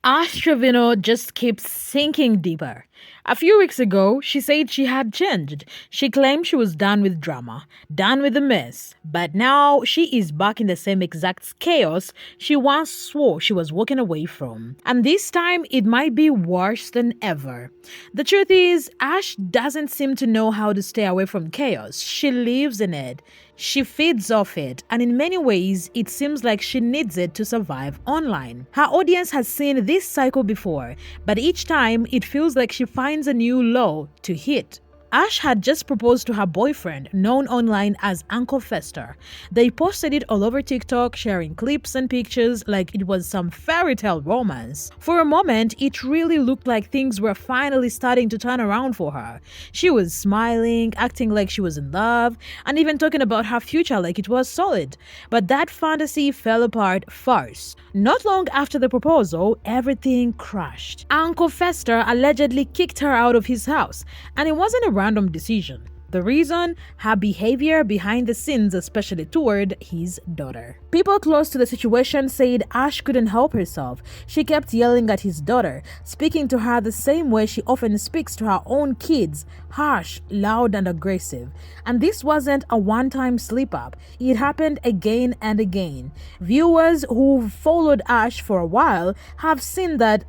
Ash Trevino just keeps sinking deeper. A few weeks ago, she said she had changed. She claimed she was done with drama, done with the mess. But now she is back in the same exact chaos she once swore she was walking away from. And this time, it might be worse than ever. The truth is, Ash doesn't seem to know how to stay away from chaos. She lives in it. She feeds off it, and in many ways, it seems like she needs it to survive online. Her audience has seen this cycle before, but each time it feels like she finds a new low to hit. Ash had just proposed to her boyfriend, known online as Uncle Fester. They posted it all over TikTok, sharing clips and pictures like it was some fairy tale romance. For a moment, it really looked like things were finally starting to turn around for her. She was smiling, acting like she was in love, and even talking about her future like it was solid. But that fantasy fell apart first. Not long after the proposal, everything crashed. Uncle Fester allegedly kicked her out of his house, and it wasn't a random decision. The reason? Her behavior behind the scenes, especially toward his daughter. People close to the situation said Ash couldn't help herself. She kept yelling at his daughter, speaking to her the same way she often speaks to her own kids, harsh, loud, and aggressive. And this wasn't a one-time slip-up. It happened again and again. Viewers who followed Ash for a while have seen that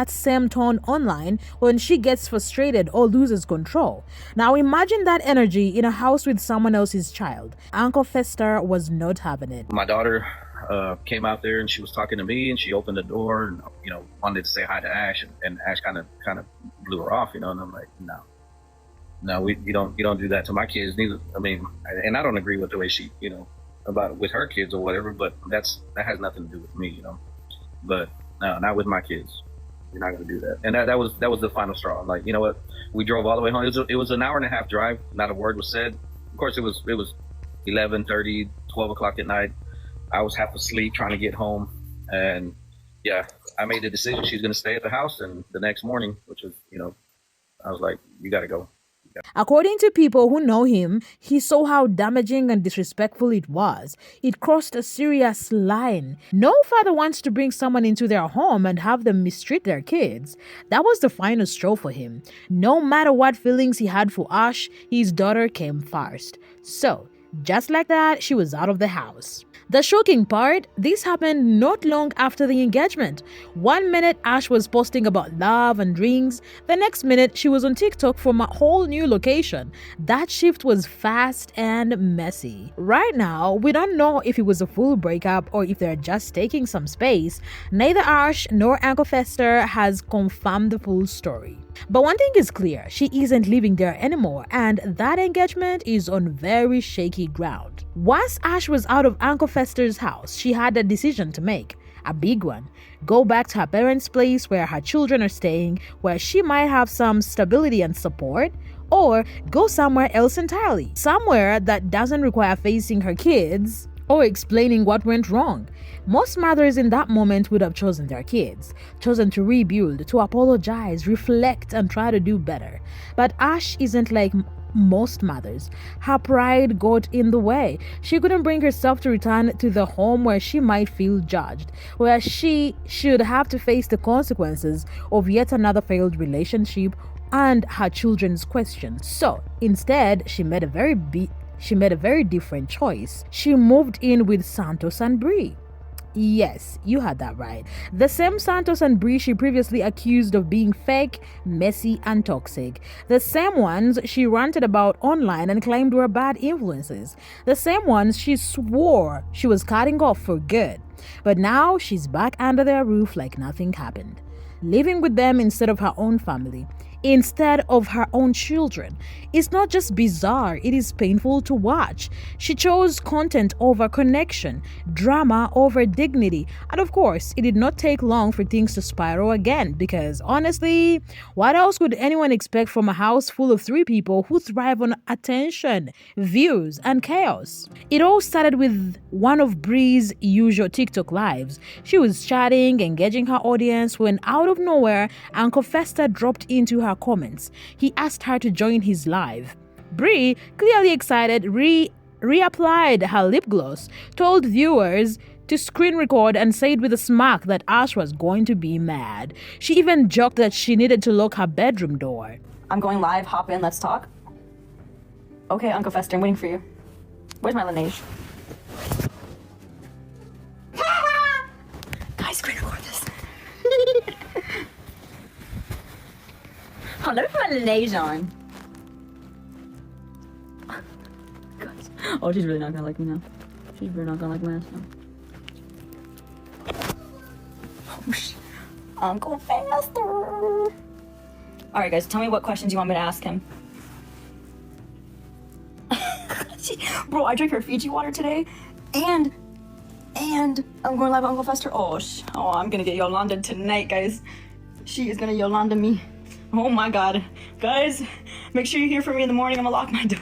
same tone online when she gets frustrated or loses control. Now imagine that energy in a house with someone else's child. Uncle Fester was not having it. My daughter came out there and she was talking to me, and she opened the door and wanted to say hi to Ash, and Ash kind of blew her off, and I'm like, no, you don't do that to my kids. Neither. I mean, and I don't agree with the way she about with her kids or whatever, but that has nothing to do with me, But no, not with my kids. You're not going to do that. And that was the final straw. I'm like, you know what? We drove all the way home. It was an hour and a half drive. Not a word was said. Of course, it was 11:30, 12 o'clock at night. I was half asleep trying to get home. And yeah, I made the decision she's going to stay at the house. And the next morning, which was, I was like, you got to go. According to people who know him, he saw how damaging and disrespectful it was. It crossed a serious line. No father wants to bring someone into their home and have them mistreat their kids. That was the final straw for him. No matter what feelings he had for Ash, his daughter came first. So, just like that, she was out of the house. The shocking part, this happened not long after the engagement. 1 minute Ash was posting about love and drinks, the next minute she was on TikTok from a whole new location. That shift was fast and messy. Right now, we don't know if it was a full breakup or if they're just taking some space. Neither Ash nor Uncle Fester has confirmed the full story. But one thing is clear, she isn't living there anymore, and that engagement is on very shaky ground. Once Ash was out of Uncle Fester's house, she had a decision to make. A big one. Go back to her parents' place where her children are staying, where she might have some stability and support, or go somewhere else entirely. Somewhere that doesn't require facing her kids or explaining what went wrong. Most mothers in that moment would have chosen their kids, chosen to rebuild, to apologize, reflect, and try to do better. But Ash isn't like most mothers. Her pride got in the way. She couldn't bring herself to return to the home where she might feel judged, where she should have to face the consequences of yet another failed relationship and her children's questions. So instead, she made a very different choice. She moved in with Santos and Bree. Yes, you had that right. The same Santos and Bree she previously accused of being fake, messy, and toxic. The same ones she ranted about online and claimed were bad influences. The same ones she swore she was cutting off for good. But now she's back under their roof like nothing happened, living with them instead of her own family, instead of her own children. It's not just bizarre, it is painful to watch. She chose content over connection, drama over dignity, and of course, it did not take long for things to spiral again, because honestly, what else could anyone expect from a house full of 3 people who thrive on attention, views, and chaos? It all started with one of Bree's usual TikTok lives. She was chatting, engaging her audience, when out of nowhere, Uncle Fester dropped into her comments. He asked her to join his live. Bree, clearly excited, reapplied her lip gloss, told viewers to screen record and said with a smirk that Ash was going to be mad. She even joked that she needed to lock her bedroom door. I'm going live, hop in, let's talk. Okay, Uncle Fester, I'm waiting for you. Where's my Laneige? Guys, screen record this. Oh, let me put my Laneige on. Guys. Oh, she's really not gonna like me now. She's really not gonna like my ass now. Oh, Uncle Fester. Alright guys, tell me what questions you want me to ask him. Bro, I drank her Fiji water today, and I'm going live on Uncle Fester. Oh, I'm gonna get Yolanda tonight, guys. She is gonna Yolanda me. Oh my god. Guys, make sure you hear from me in the morning. I'm gonna lock my door.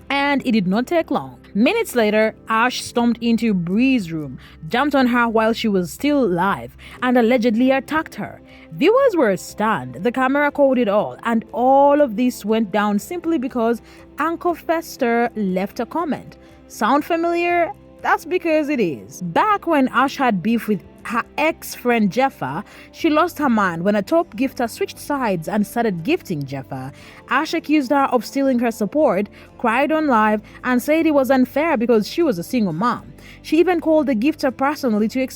And it did not take long. Minutes later, Ash stormed into Bree's room, jumped on her while she was still alive, and allegedly attacked her. Viewers were stunned. The camera caught it all, and all of this went down simply because Uncle Fester left a comment. Sound familiar? That's because it is. Back when Ash had beef with her ex-friend Jeffa, she lost her mind when a top gifter switched sides and started gifting Jeffa. Ash accused her of stealing her support, cried on live, and said it was unfair because she was a single mom. She even called the gifter personally to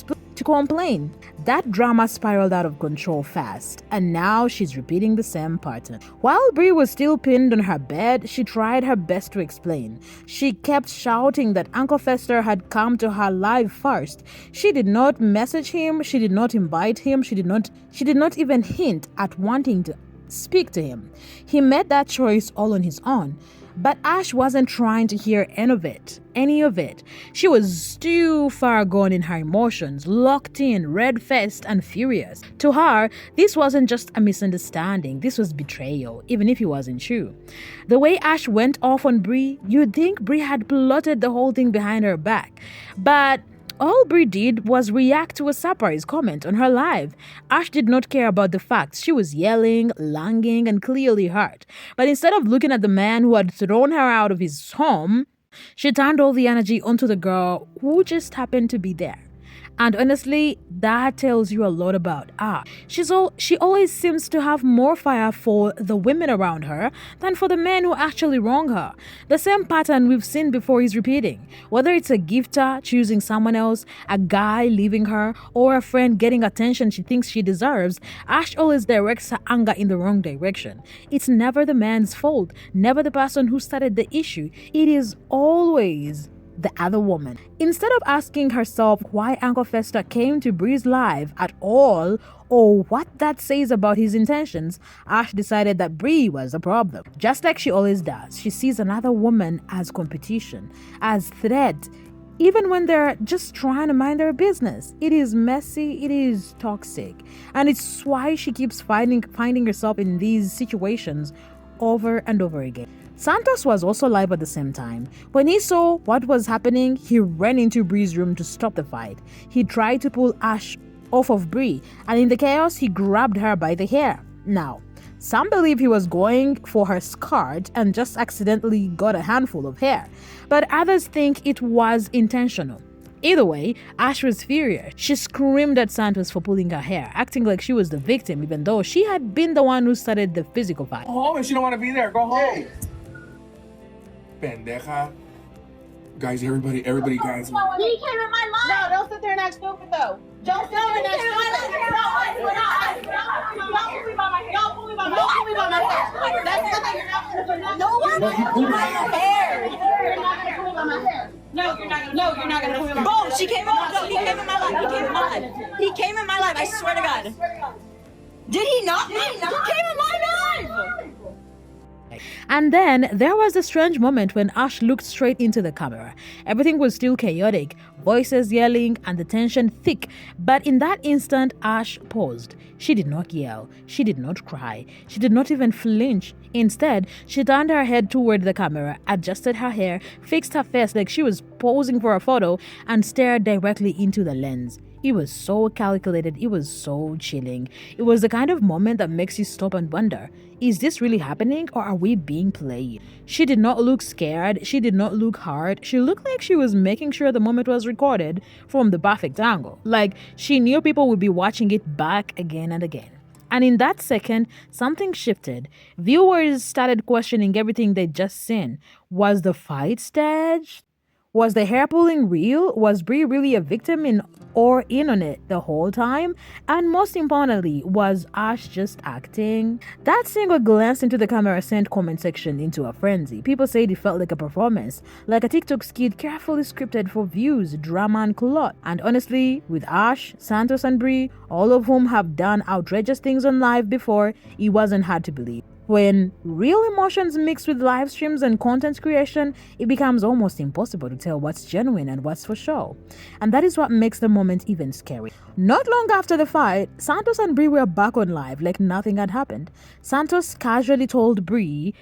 complain. That drama spiraled out of control fast, and now she's repeating the same pattern. While Bree was still pinned on her bed, she tried her best to explain. She kept shouting that Uncle Fester had come to her live first. She did not message him, she did not invite him, she did not even hint at wanting to speak to him. He made that choice all on his own. But Ash wasn't trying to hear any of it. She was too far gone in her emotions, locked in, red-faced and furious. To her, this wasn't just a misunderstanding, this was betrayal, even if it wasn't true. The way Ash went off on Bree, you'd think Bree had plotted the whole thing behind her back. But all Bree did was react to a surprise comment on her live. Ash did not care about the facts. She was yelling, lunging, and clearly hurt. But instead of looking at the man who had thrown her out of his home, she turned all the energy onto the girl who just happened to be there. And honestly, that tells you a lot about her. She always seems to have more fire for the women around her than for the men who actually wrong her. The same pattern we've seen before is repeating. Whether it's a gifter choosing someone else, a guy leaving her, or a friend getting attention she thinks she deserves, Ash always directs her anger in the wrong direction. It's never the man's fault, never the person who started the issue. It is always the other woman. Instead of asking herself why Uncle Fester came to Bree's live at all, or what that says about his intentions, Ash decided that Bree was the problem. Just like she always does, she sees another woman as competition, as threat, even when they're just trying to mind their business. It is messy, it is toxic, and it's why she keeps finding herself in these situations over and over again. Santos was also live at the same time. When he saw what was happening, he ran into Bree's room to stop the fight. He tried to pull Ash off of Bree, and in the chaos, he grabbed her by the hair. Now, some believe he was going for her skirt and just accidentally got a handful of hair, but others think it was intentional. Either way, Ash was furious. She screamed at Santos for pulling her hair, acting like she was the victim, even though she had been the one who started the physical fight. Go home if you don't want to be there. Go home. Pendeja. Guys, everybody, guys. He came in my life. No, don't sit there and act stupid though. Don't sit there and act stupid. Don't pull me by my hair. Don't pull me by my hair. That's something you're not gonna do. No one pull my hair. You're not gonna pull me by my hair. No, you're not gonna. No, you're not gonna pull me by my hair. Boom! She came out. No, he came in my life. He came in my life. He came in my life. I swear to God. Did he not? He came in my life. And then there was a strange moment when Ash looked straight into the camera. Everything was still chaotic, voices yelling and the tension thick. But in that instant, Ash paused. She did not yell. She did not cry. She did not even flinch. Instead, she turned her head toward the camera, adjusted her hair, fixed her face like she was posing for a photo, and stared directly into the lens. It was so calculated, it was so chilling. It was the kind of moment that makes you stop and wonder, is this really happening or are we being played? She did not look scared, she did not look hurt, she looked like she was making sure the moment was recorded from the perfect angle. Like she knew people would be watching it back again and again. And in that second, something shifted. Viewers started questioning everything they'd just seen. Was the fight staged? Was the hair pulling real? Was Brie really a victim in on it the whole time? And most importantly, was Ash just acting? That single glance into the camera sent comment section into a frenzy. People said it felt like a performance, like a TikTok skit carefully scripted for views, drama, and plot. And honestly, with Ash, Santos, and Brie, all of whom have done outrageous things on live before, it wasn't hard to believe. When real emotions mix with live streams and content creation, it becomes almost impossible to tell what's genuine and what's for show. And that is what makes the moment even scary. Not long after the fight, Santos and Brie were back on live like nothing had happened. Santos casually told Brie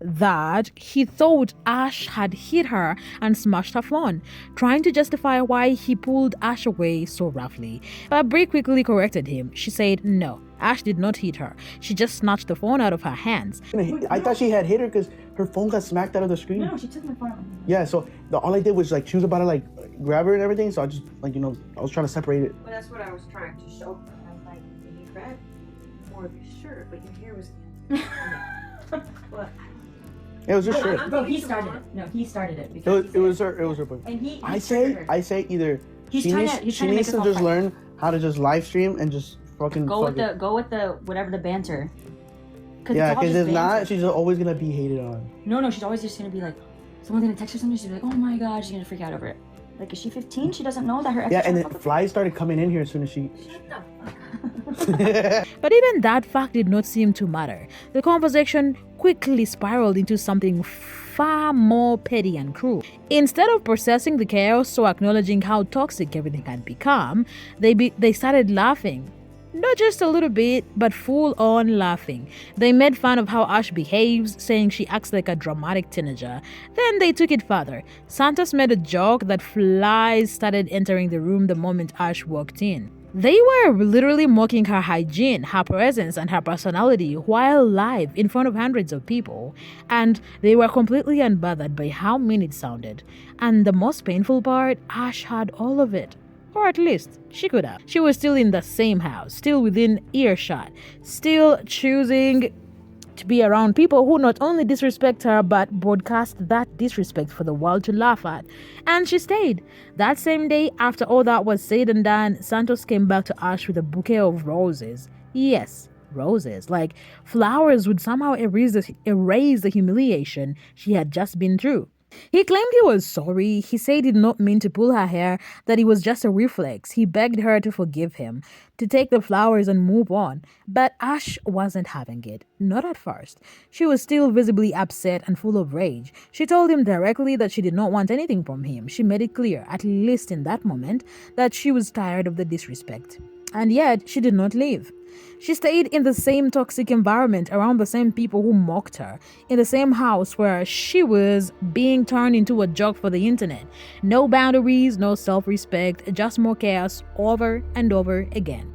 that he thought Ash had hit her and smashed her phone, trying to justify why he pulled Ash away so roughly. But Brie quickly corrected him. She said no, Ash did not hit her. She just snatched the phone out of her hands. I thought she had hit her because her phone got smacked out of the screen. No, she took my phone. Yeah, so all I did was like she was about to like grab her and everything, so I just like I was trying to separate it. Well, that's what I was trying to show her. I was like, you grabbed more of your shirt, but your hair was But It was just shirt. Bro, he started it. No, he started it. It was her book. And he I say either He's she trying needs to- he's trying to make to us all just fight. learn how to just live stream and just fucking go with fuck it. the whatever the banter. Yeah, because because if not, she's always gonna be hated on. No, she's always just gonna be like, someone's gonna text her something. She's gonna be like, oh my god, she's gonna freak out over it. Like, is she 15? She doesn't know that her ex. Yeah, and then flies started coming in here as soon as she. But even that fact did not seem to matter. The conversation quickly spiraled into something far more petty and cruel. Instead of processing the chaos or acknowledging how toxic everything had become, they started laughing. Not just a little bit, but full on laughing. They made fun of how Ash behaves, saying she acts like a dramatic teenager. Then they took it further. Santos made a joke that flies started entering the room the moment Ash walked in. They were literally mocking her hygiene, her presence, and her personality while live in front of hundreds of people. And they were completely unbothered by how mean it sounded. And the most painful part, Ash had all of it. Or at least, she could have. She was still in the same house, still within earshot, still choosing to be around people who not only disrespect her but broadcast that disrespect for the world to laugh at. And she stayed. That same day, after all that was said and done, Santos came back to Ash with a bouquet of roses. Yes, roses. Like flowers would somehow erase the humiliation she had just been through. He claimed he was sorry. He said he did not mean to pull her hair, that it was just a reflex. He begged her to forgive him, to take the flowers and move on. But Ash wasn't having it. Not at first. She was still visibly upset and full of rage. She told him directly that she did not want anything from him. She made it clear, at least in that moment, that she was tired of the disrespect. And yet, she did not leave. She stayed in the same toxic environment around the same people who mocked her, in the same house where she was being turned into a joke for the internet. No boundaries, no self-respect, just more chaos over and over again.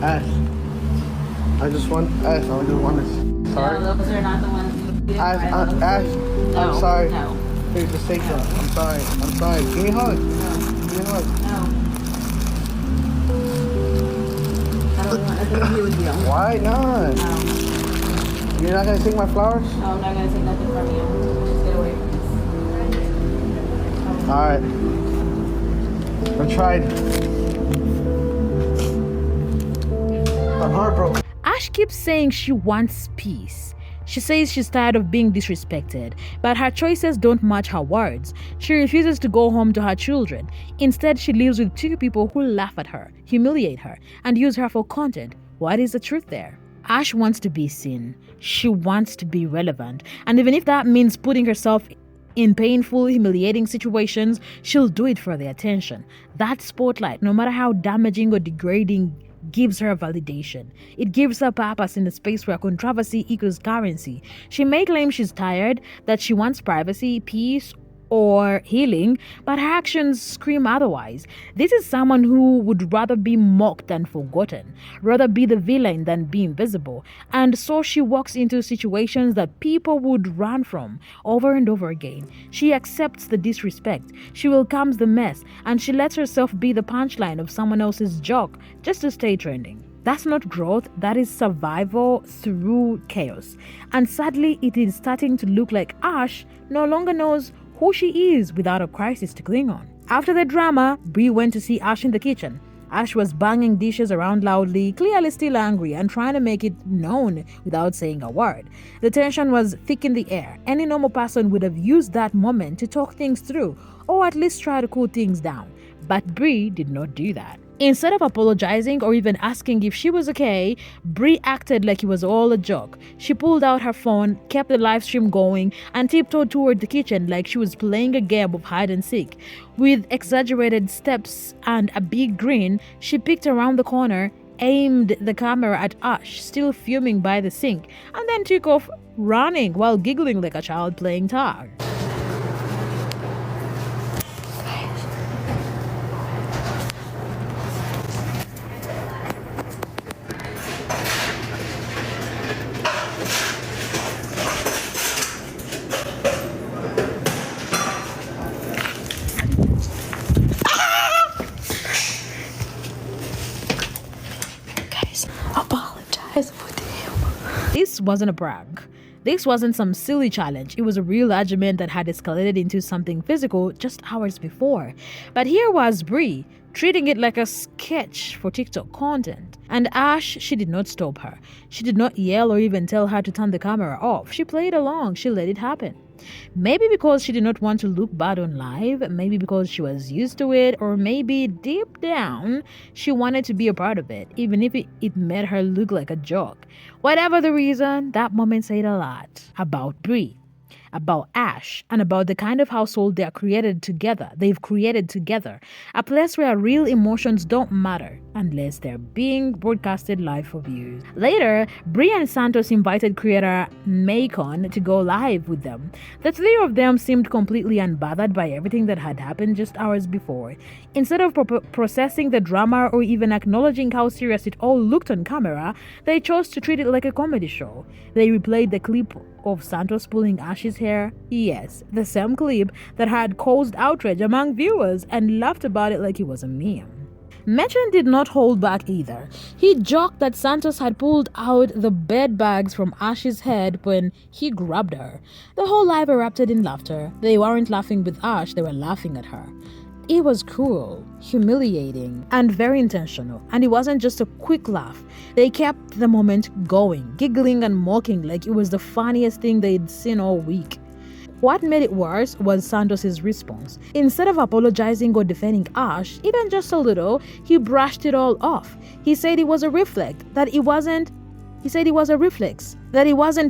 Ash, I just want this. Sorry. No, those are not the ones. Ash, No, I'm sorry. No. Please just take them. I'm sorry. Give me a hug. Give me a hug. No. I don't want nothing to do with you. Why not? No. You're not gonna take my flowers? No, I'm not gonna take nothing from you. Just get away from this. Alright. I tried. I'm heartbroken. Ash keeps saying she wants peace. She says she's tired of being disrespected, but her choices don't match her words. She refuses to go home to her children. Instead, she lives with two people who laugh at her, humiliate her, and use her for content. What is the truth there? Ash wants to be seen. She wants to be relevant. And even if that means putting herself in painful, humiliating situations, she'll do it for the attention. That spotlight, no matter how damaging or degrading gives her validation. It gives her purpose in a space where controversy equals currency. She may claim she's tired, that she wants privacy, peace, or healing, but her actions scream otherwise. This is someone who would rather be mocked than forgotten, rather be the villain than be invisible, and so she walks into situations that people would run from over and over again. She accepts the disrespect, she welcomes the mess, and she lets herself be the punchline of someone else's joke just to stay trending. That's not growth, that is survival through chaos. And sadly, it is starting to look like Ash no longer knows who she is without a crisis to cling on. After the drama, Bree went to see Ash in the kitchen. Ash was banging dishes around loudly, clearly still angry and trying to make it known without saying a word. The tension was thick in the air. Any normal person would have used that moment to talk things through, or at least try to cool things down. But Bree did not do that. Instead of apologizing or even asking if she was okay, Bree acted like it was all a joke. She pulled out her phone, kept the live stream going, and tiptoed toward the kitchen like she was playing a game of hide and seek. With exaggerated steps and a big grin, she peeked around the corner, aimed the camera at Ash, still fuming by the sink, and then took off running while giggling like a child playing tag. Apologize for him. This wasn't a prank. This wasn't some silly challenge. It was a real argument that had escalated into something physical just hours before. But here was Bree, treating it like a sketch for TikTok content. And Ash, she did not stop her. She did not yell or even tell her to turn the camera off. She played along. She let it happen. Maybe because she did not want to look bad on live, maybe because she was used to it, or maybe deep down she wanted to be a part of it, even if it made her look like a joke. Whatever the reason, that moment said a lot about Bree, about Ash, and about the kind of household they've created together. A place where real emotions don't matter unless they're being broadcasted live for views. Later, Bree and Santos invited creator Macon to go live with them. The three of them seemed completely unbothered by everything that had happened just hours before. Instead of processing the drama or even acknowledging how serious it all looked on camera, they chose to treat it like a comedy show. They replayed the clip of Santos pulling Ash's hair. Yes, the same clip that had caused outrage among viewers, and laughed about it like it was a meme. Machen did not hold back either. He joked that Santos had pulled out the bed bags from Ash's head when he grabbed her. The whole live erupted in laughter. They weren't laughing with Ash, they were laughing at her. It was cruel, humiliating, and very intentional. And it wasn't just a quick laugh. They kept the moment going, giggling and mocking like it was the funniest thing they'd seen all week. What made it worse was Santos's response. Instead of apologizing or defending Ash, even just a little, he brushed it all off. He said it was a reflex, that it wasn't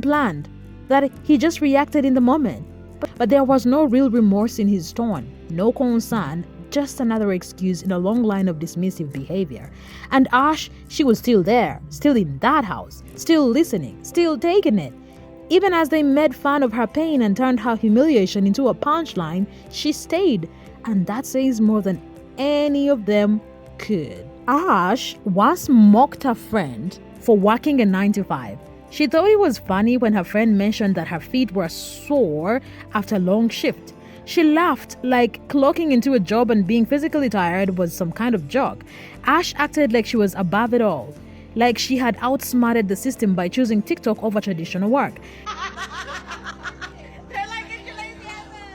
planned, that he just reacted in the moment. But there was no real remorse in his tone, no concern, just another excuse in a long line of dismissive behavior. And Ash, she was still there, still in that house, still listening, still taking it. Even as they made fun of her pain and turned her humiliation into a punchline, she stayed. And that says more than any of them could. Ash once mocked her friend for working a 9-to-5. She thought it was funny when her friend mentioned that her feet were sore after a long shift. She laughed like clocking into a job and being physically tired was some kind of joke. Ash acted like she was above it all, like she had outsmarted the system by choosing TikTok over traditional work. They're like, "Get your lazy ass in."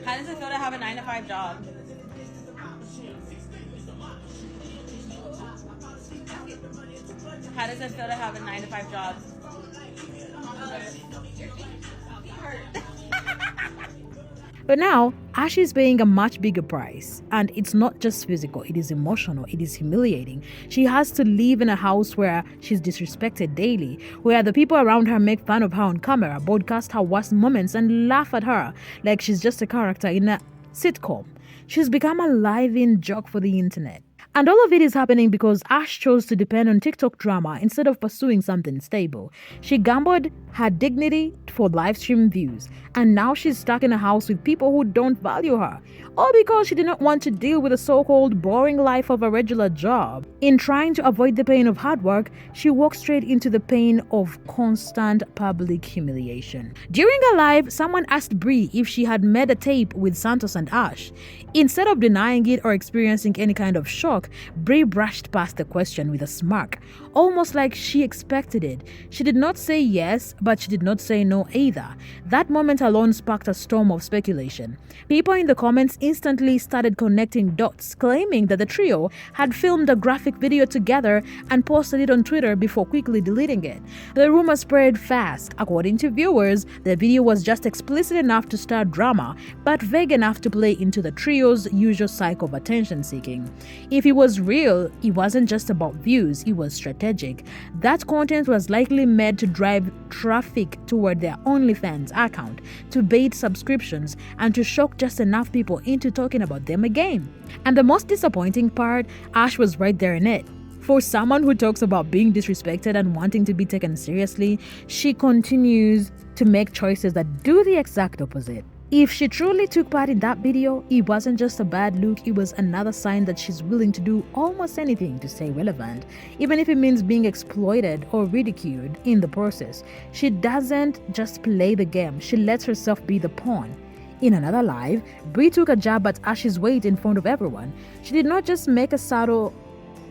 How does it feel to have a 9-to-5 job? How does it feel to have a 9-to-5 job? But now, Ash is paying a much bigger price, and it's not just physical, it is emotional, it is humiliating. She has to live in a house where she's disrespected daily, where the people around her make fun of her on camera, broadcast her worst moments, and laugh at her like she's just a character in a sitcom. She's become a live-in joke for the internet. And all of it is happening because Ash chose to depend on TikTok drama instead of pursuing something stable. She gambled her dignity for live stream views, and now she's stuck in a house with people who don't value her, all because she did not want to deal with the so-called boring life of a regular job. In trying to avoid the pain of hard work, she walked straight into the pain of constant public humiliation. During a live, someone asked Brie if she had made a tape with Santos and Ash. Instead of denying it or experiencing any kind of shock, Brie brushed past the question with a smirk, almost like she expected it. She did not say yes, but she did not say no either. That moment alone sparked a storm of speculation. People in the comments instantly started connecting dots, claiming that the trio had filmed a graphic video together and posted it on Twitter before quickly deleting it. The rumor spread fast. According to viewers, the video was just explicit enough to start drama, but vague enough to play into the trio's usual cycle of attention seeking. If it was real, it wasn't just about views, it was strategic. That content was likely made to drive traffic toward their OnlyFans account, to bait subscriptions, and to shock just enough people into talking about them again. And the most disappointing part, Ash was right there in it. For someone who talks about being disrespected and wanting to be taken seriously, she continues to make choices that do the exact opposite. If she truly took part in that video, it wasn't just a bad look, it was another sign that she's willing to do almost anything to stay relevant, even if it means being exploited or ridiculed in the process. She doesn't just play the game, she lets herself be the pawn. In another live, Brie took a jab at Ash's weight in front of everyone. She did not just make a subtle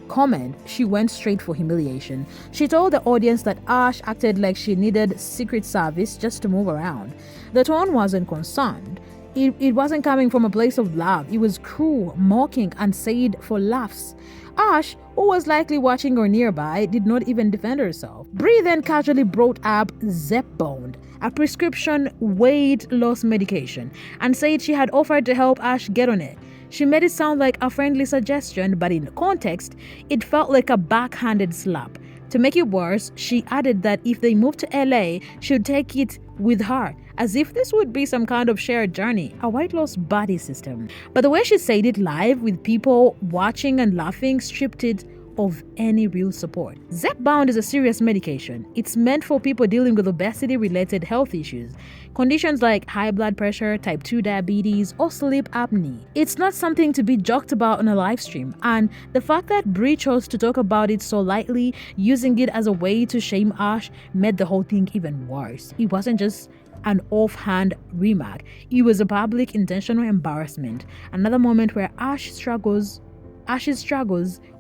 comment, she went straight for humiliation. She told the audience that Ash acted like she needed Secret Service just to move around. The tone wasn't concerned. It wasn't coming from a place of love. It was cruel, mocking, and said for laughs. Ash, who was likely watching or nearby, did not even defend herself. Brie then casually brought up Zepbound, a prescription weight loss medication, and said she had offered to help Ash get on it. She made it sound like a friendly suggestion, but in context, it felt like a backhanded slap. To make it worse, she added that if they moved to LA, she would take it with her, as if this would be some kind of shared journey, a weight loss buddy system. But the way she said it live, with people watching and laughing, stripped it of any real support. Zepbound is a serious medication. It's meant for people dealing with obesity-related health issues, conditions like high blood pressure, type 2 diabetes, or sleep apnea. It's not something to be joked about on a live stream, and the fact that Brie chose to talk about it so lightly, using it as a way to shame Ash, made the whole thing even worse. It wasn't just an offhand remark, it was a public intentional embarrassment. Another moment where Ash's struggles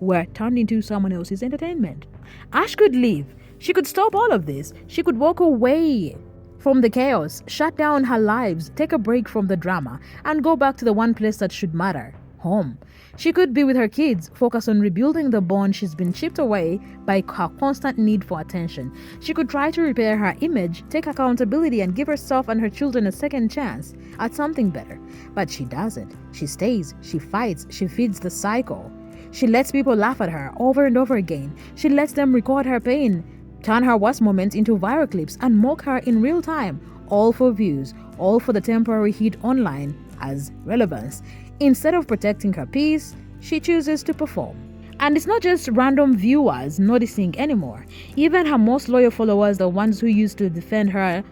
were turned into someone else's entertainment. Ash could leave. She could stop all of this. She could walk away from the chaos, shut down her lives, take a break from the drama, and go back to the one place that should matter, home. She could be with her kids, focus on rebuilding the bond she's been chipped away by her constant need for attention. She could try to repair her image, take accountability, and give herself and her children a second chance at something better. But she doesn't. She stays, she fights, she feeds the cycle. She lets people laugh at her over and over again. She lets them record her pain, turn her worst moments into viral clips, and mock her in real time, all for views, all for the temporary hit online as relevance. Instead of protecting her peace, she chooses to perform. And it's not just random viewers noticing anymore. Even her most loyal followers, the ones who used to defend her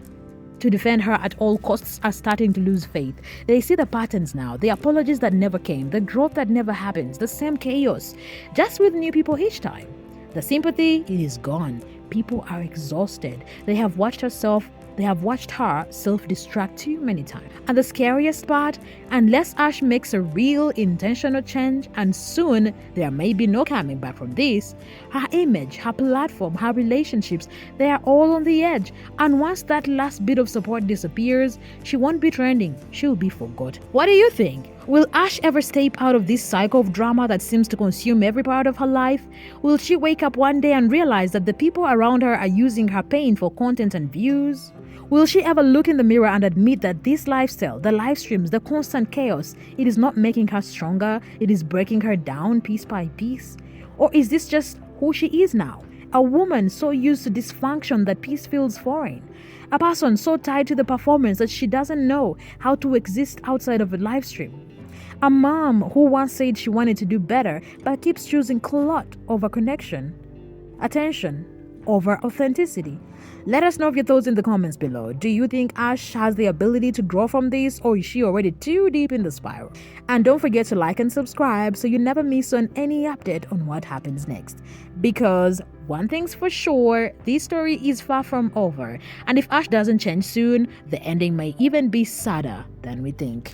at all costs, are starting to lose faith. They see the patterns now, the apologies that never came, the growth that never happens, the same chaos, just with new people each time. The sympathy, it is gone. People are exhausted. They have watched her self-destruct too many times. And the scariest part, unless Ash makes a real intentional change, and soon there may be no coming back from this, her image, her platform, her relationships, they are all on the edge. And once that last bit of support disappears, she won't be trending, she'll be forgotten. What do you think? Will Ash ever step out of this cycle of drama that seems to consume every part of her life? Will she wake up one day and realize that the people around her are using her pain for content and views? Will she ever look in the mirror and admit that this lifestyle, the live streams, the constant chaos, it is not making her stronger, it is breaking her down piece by piece? Or is this just who she is now? A woman so used to dysfunction that peace feels foreign. A person so tied to the performance that she doesn't know how to exist outside of a live stream. A mom who once said she wanted to do better but keeps choosing clout over connection, attention over authenticity. Let us know your thoughts in the comments below. Do you think Ash has the ability to grow from this, or is she already too deep in the spiral? And don't forget to like and subscribe so you never miss on any update on what happens next. Because one thing's for sure, this story is far from over. And if Ash doesn't change soon, the ending may even be sadder than we think.